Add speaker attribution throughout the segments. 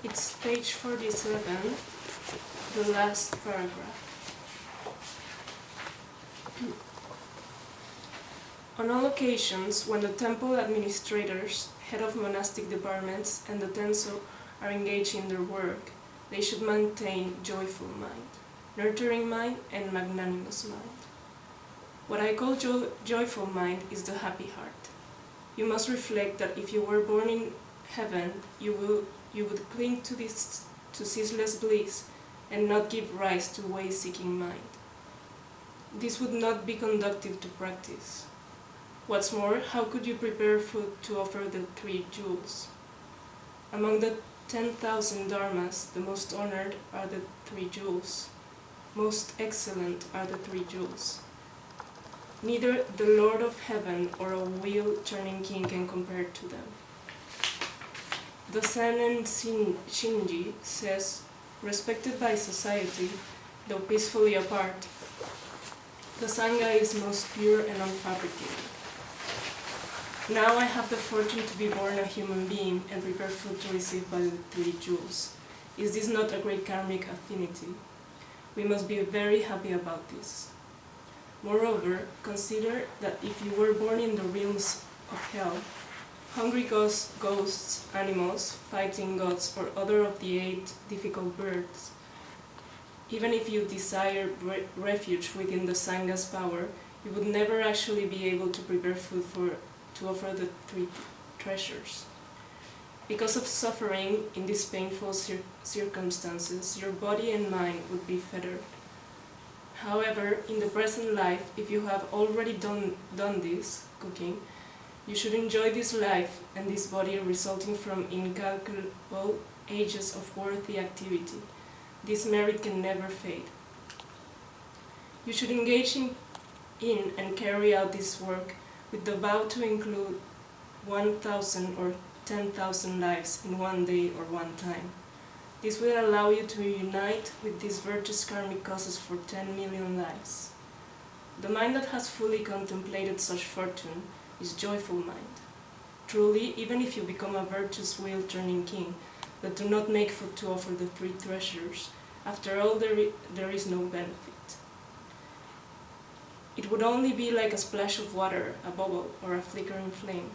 Speaker 1: It's page 47, the last paragraph. On all occasions, when the temple administrators, head of monastic departments, and the tenso are engaged in their work, they should maintain joyful mind, nurturing mind, and magnanimous mind. What I call joyful mind is the happy heart. You must reflect that if you were born in heaven, you would cling to ceaseless bliss and not give rise to way-seeking mind. This would not be conducive to practice. What's more, how could you prepare food to offer the 3 jewels? Among the 10,000 dharmas, the most honored are the 3 jewels. Most excellent are the 3 jewels. Neither the Lord of Heaven or a wheel-turning king can compare to them. The Sennen Shinji says, respected by society, though peacefully apart, the sangha is most pure and unfabricated. Now I have the fortune to be born a human being and prepare food to receive by the 3 jewels. Is this not a great karmic affinity? We must be very happy about this. Moreover, consider that if you were born in the realms of hell, hungry ghosts, animals, fighting gods, or other of the 8 difficult birds, even if you desire refuge within the sangha's power, you would never actually be able to prepare food to offer the 3 treasures. Because of suffering in these painful circumstances, your body and mind would be fettered. However, in the present life, if you have already done this, cooking, you should enjoy this life and this body resulting from incalculable ages of worthy activity. This merit can never fade. You should engage in and carry out this work with the vow to include 1,000 or 10,000 lives in one day or one time. This will allow you to unite with these virtuous karmic causes for 10 million lives. The mind that has fully contemplated such fortune is joyful mind. Truly, even if you become a virtuous wheel-turning king, but do not make food to offer the 3 treasures, after all there is no benefit. It would only be like a splash of water, a bubble, or a flickering flame.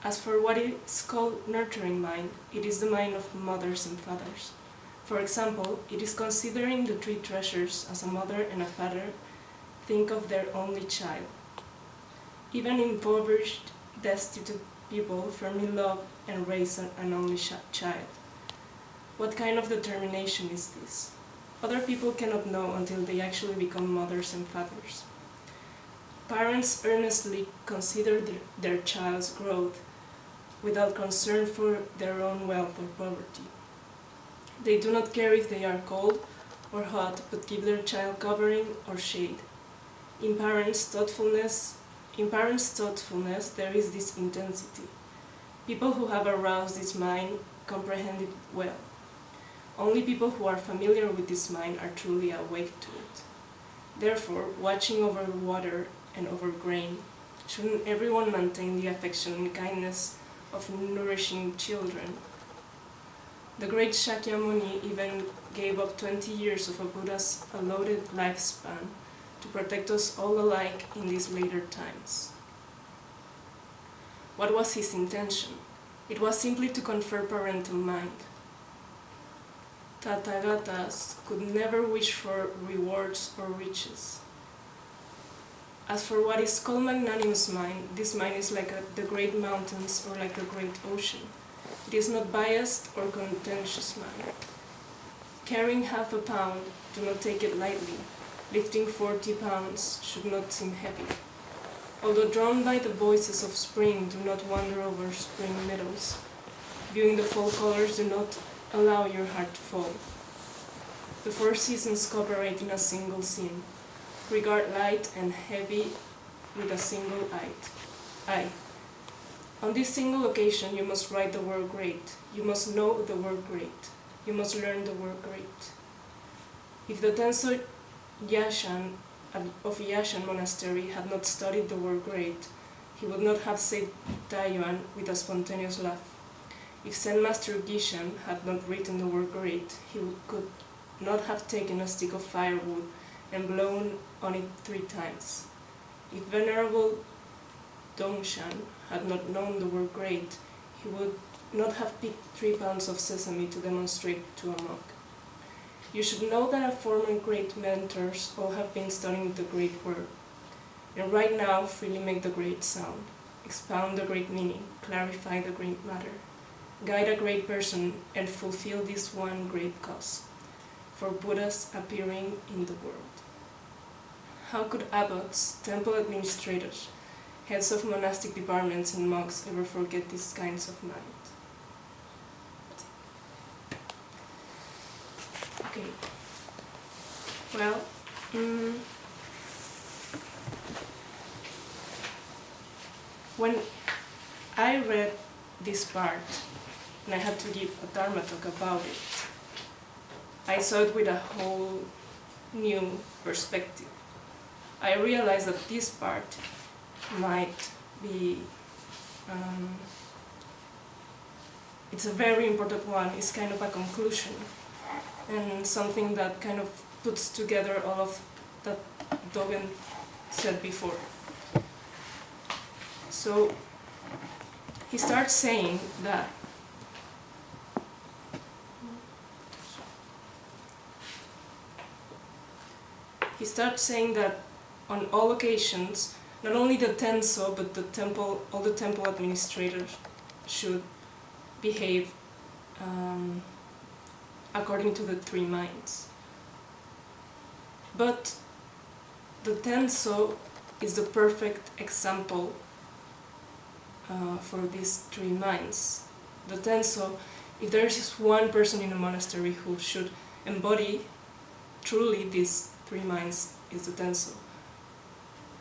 Speaker 1: As for what is called nurturing mind, it is the mind of mothers and fathers. For example, it is considering the 3 treasures as a mother and a father think of their only child. Even impoverished, destitute people firmly love and raise an only child. What kind of determination is this? Other people cannot know until they actually become mothers and fathers. Parents earnestly consider their child's growth without concern for their own wealth or poverty. They do not care if they are cold or hot, but give their child covering or shade. In parents' thoughtfulness, there is this intensity. People who have aroused this mind comprehend it well. Only people who are familiar with this mind are truly awake to it. Therefore, watching over water and over grain, shouldn't everyone maintain the affection and kindness of nourishing children? The great Shakyamuni even gave up 20 years of a Buddha's allotted lifespan to protect us all alike in these later times. What was his intention? It was simply to confer parental mind. Tathagatas could never wish for rewards or riches. As for what is called magnanimous mind, this mind is like the great mountains or like the great ocean. It is not biased or contentious mind. Carrying half a pound, do not take it lightly. Lifting 40 pounds should not seem heavy. Although drawn by the voices of spring, do not wander over spring meadows. Viewing the fall colors, do not allow your heart to fall. The 4 seasons cooperate in a single scene. Regard light and heavy with a single eye. On this single occasion, you must write the word great. You must know the word great. You must learn the word great. If the Tenzokyokun of Yashan monastery had not studied the word great, he would not have said Taiyuan with a spontaneous laugh. If Zen Master Gishan had not written the word great, he could not have taken a stick of firewood and blown on it 3 times. If Venerable Dongshan had not known the word great, he would not have picked 3 pounds of sesame to demonstrate to a monk. You should know that our former great mentors all have been studying the great word, and right now freely make the great sound, expound the great meaning, clarify the great matter, guide a great person, and fulfill this one great cause, for Buddhas appearing in the world. How could abbots, temple administrators, heads of monastic departments, and monks ever forget these kinds of mind? Okay. Well, when I read this part, and I had to give a dharma talk about it, I saw it with a whole new perspective. I realized that this part might be, it's a very important one, it's kind of a conclusion, and something that kind of puts together all of that Dogen said before. So he starts saying that on all occasions, not only the Tenso, but all the temple administrators should behave according to the 3 minds. But the Tenso is the perfect example for these 3 minds. The Tenso, if there is just one person in a monastery who should embody truly these 3 minds, is the Tenso.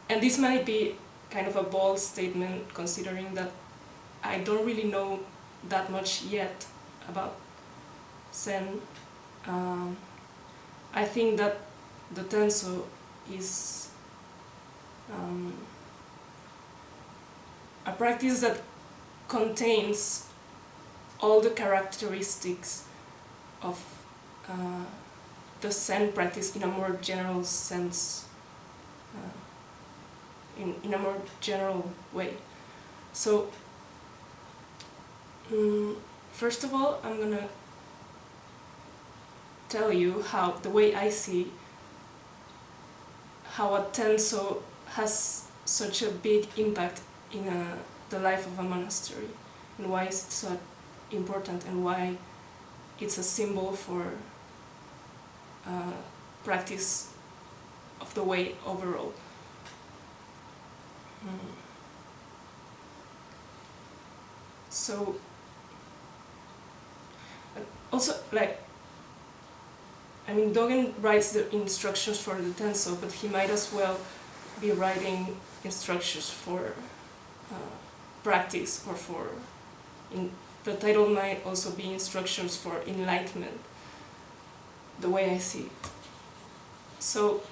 Speaker 1: And this might be kind of a bold statement, considering that I don't really know that much yet about Zen. I think that the Tenso is a practice that contains all the characteristics of the Zen practice in a more general sense, in a more general way. So, first of all, I'm gonna tell you how, the way I see how a Tenso has such a big impact in the life of a monastery, and why it's so important, and why it's a symbol for practice of the way overall. So, also, Dogen writes the instructions for the Tenso, but he might as well be writing instructions for practice, or the title might also be instructions for enlightenment, the way I see it. So,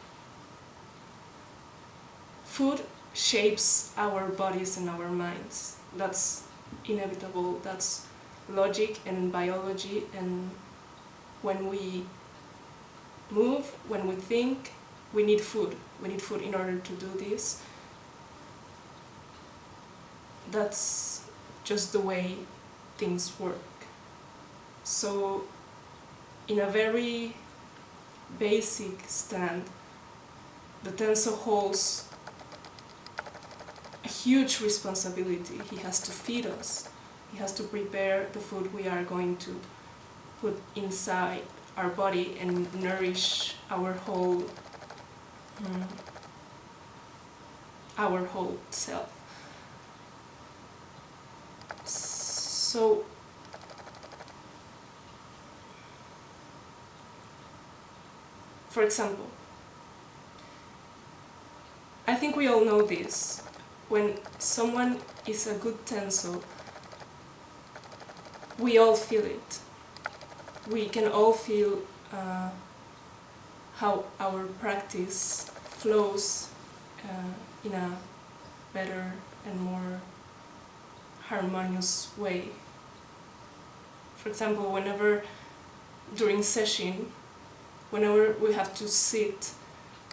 Speaker 1: food shapes our bodies and our minds. That's inevitable, that's logic and biology, and when we move, when we think, we need food. We need food in order to do this. That's just the way things work. So, in a very basic stand, the Tenso holds a huge responsibility. He has to feed us. He has to prepare the food we are going to put inside our body and nourish our whole self. So, for example, I think we all know this. When someone is a good Tenso, we all feel it. We can all feel how our practice flows in a better and more harmonious way. For example, whenever during session, whenever we have to sit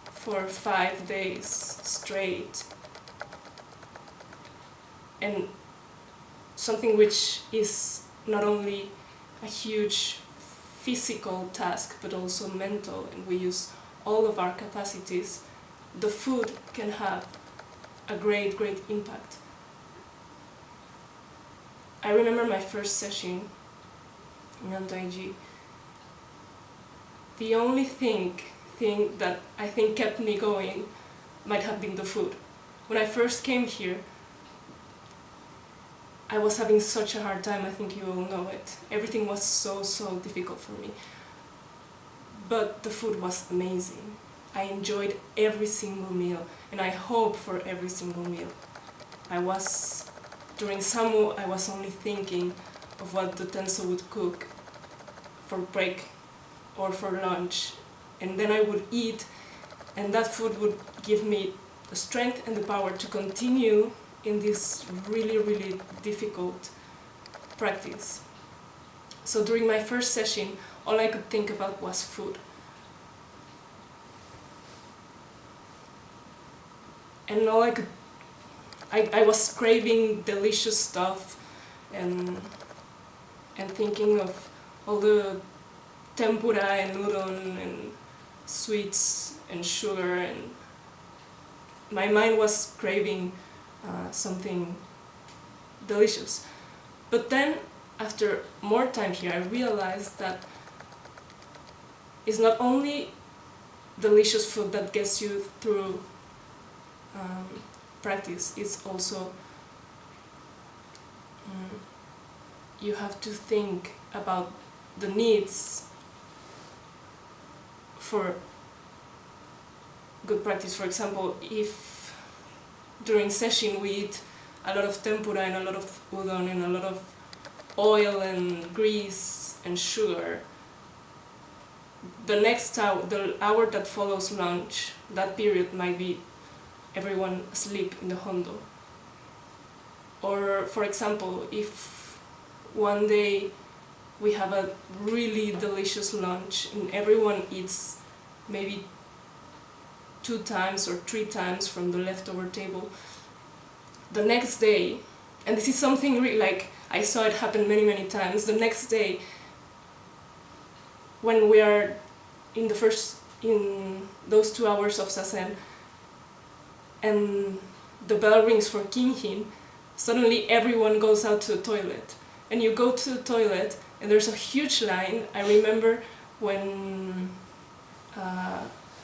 Speaker 1: for 5 days straight, and something which is not only a huge physical task but also mental, and we use all of our capacities, the food can have a great impact. I remember my first session in Antaiji. The only thing that I think kept me going might have been the food. When I first came here, I was having such a hard time, I think you all know it. Everything was so difficult for me. But the food was amazing. I enjoyed every single meal, and I hoped for every single meal. During Samu, I was only thinking of what the Tenzo would cook for break or for lunch, and then I would eat, and that food would give me the strength and the power to continue in this really difficult practice. So during my first session, all I could think about was food. And I was craving delicious stuff and thinking of all the tempura and udon and sweets and sugar, and my mind was craving something delicious. But then, after more time here, I realized that it's not only delicious food that gets you through practice, it's also you have to think about the needs for good practice. For example, if during session we eat a lot of tempura and a lot of udon and a lot of oil and grease and sugar, the next hour, the hour that follows lunch, that period might be everyone asleep in the hondo. Or, for example, if one day we have a really delicious lunch and everyone eats maybe 2 times or 3 times from the leftover table, the next day, and this is something really, like, I saw it happen many times, the next day when we are in those 2 hours of sasen and the bell rings for kinhin, suddenly everyone goes out to the toilet. And you go to the toilet and there's a huge line. I remember when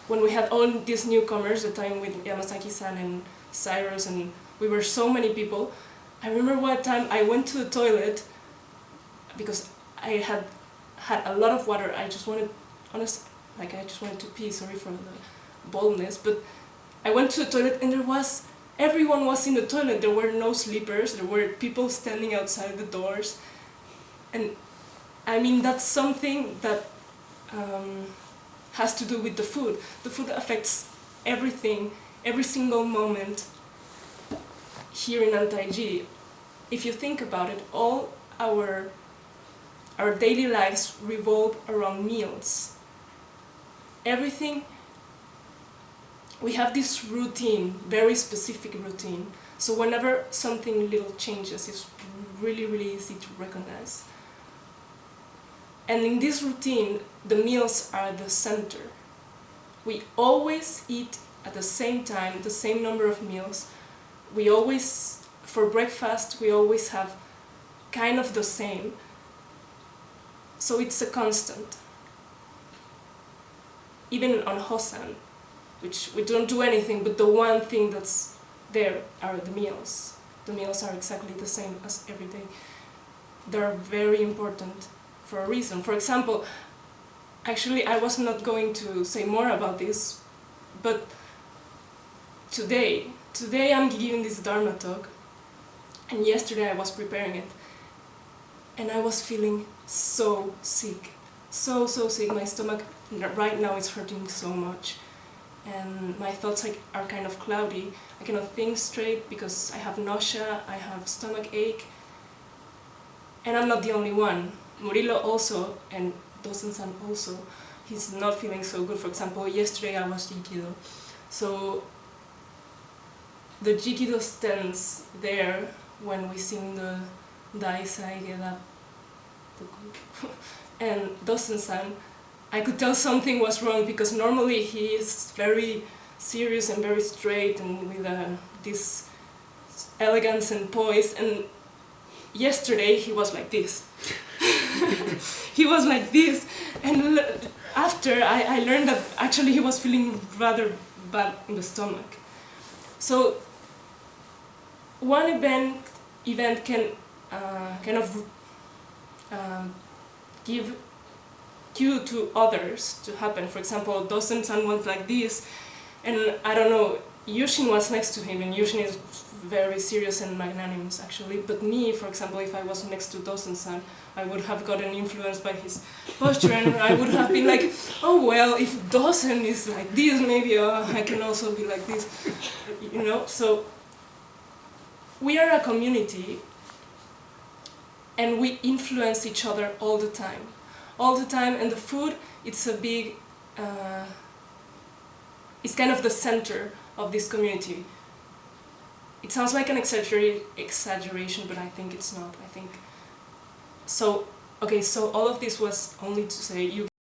Speaker 1: we had all these newcomers, the time with Yamasaki-san and Cyrus, and we were so many people. I remember one time I went to the toilet because I had a lot of water. I just wanted to pee, sorry for the boldness, but I went to the toilet and everyone was in the toilet. There were no sleepers, there were people standing outside the doors. And I mean, that's something that has to do with the food. The food affects everything, every single moment here in Antaiji. If you think about it, all our daily lives revolve around meals. Everything, we have this routine, very specific routine. So whenever something little changes, it's really easy to recognize. And in this routine, the meals are the center. We always eat at the same time, the same number of meals. We always, for breakfast, we always have kind of the same. So it's a constant. Even on Hosan, which we don't do anything, but the one thing that's there are the meals. The meals are exactly the same as every day. They're very important for a reason. For example, actually I was not going to say more about this, but today I'm giving this Dharma talk, and yesterday I was preparing it, and I was feeling so sick, so sick. My stomach right now is hurting so much, and my thoughts are kind of cloudy. I cannot think straight because I have nausea, I have stomach ache, and I'm not the only one. Murillo also, and Dosen-san also, he's not feeling so good. For example, yesterday I was Jikido. So the Jikido stands there when we sing the Daisai Geda and Dosen-san, I could tell something was wrong because normally he is very serious and very straight and with this elegance and poise, and yesterday he was like this. He was like this, and after I learned that actually he was feeling rather bad in the stomach. So one event can kind of give cue to others to happen. For example, Dosen-san was like this, and I don't know, Yushin was next to him, and Yushin is very serious and magnanimous actually, but me, for example, if I was next to Dosen-san, I would have gotten influenced by his posture, and I would have been like, oh well, if Dosen is like this, maybe I can also be like this, you know? So we are a community, and we influence each other all the time, and the food, it's a big, it's kind of the center of this community. It sounds like an exaggeration, but I think it's not. I think so. Okay, so all of this was only to say you